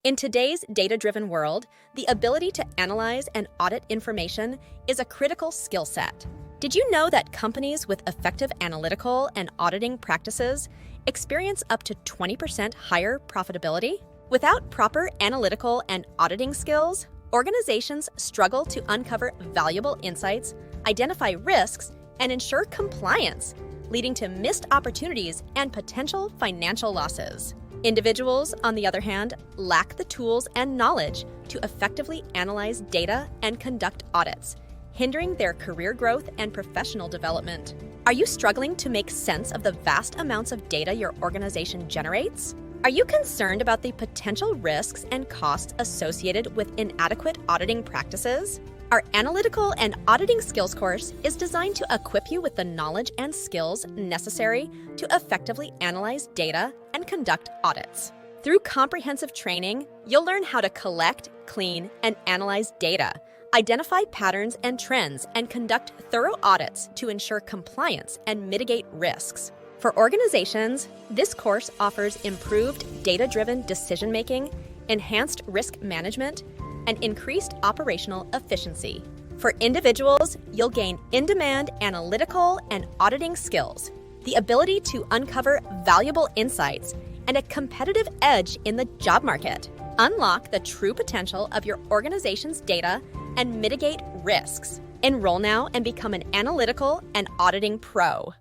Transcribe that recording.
In today's data-driven world, the ability to analyze and audit information is a critical skill set. Did you know that companies with effective analytical and auditing practices experience up to 20% higher profitability? Without proper analytical and auditing skills, organizations struggle to uncover valuable insights, identify risks, and ensure compliance, leading to missed opportunities and potential financial losses. Individuals, on the other hand, lack the tools and knowledge to effectively analyze data and conduct audits, hindering their career growth and professional development. Are you struggling to make sense of the vast amounts of data your organization generates? Are you concerned about the potential risks and costs associated with inadequate auditing practices? Our Analytical and Auditing Skills course is designed to equip you with the knowledge and skills necessary to effectively analyze data and conduct audits. Through comprehensive training, you'll learn how to collect, clean, and analyze data, identify patterns and trends, and conduct thorough audits to ensure compliance and mitigate risks. For organizations, this course offers improved data-driven decision-making, enhanced risk management, and increased operational efficiency. For individuals, you'll gain in-demand analytical and auditing skills, the ability to uncover valuable insights, and a competitive edge in the job market. Unlock the true potential of your organization's data and mitigate risks. Enroll now and become an analytical and auditing pro.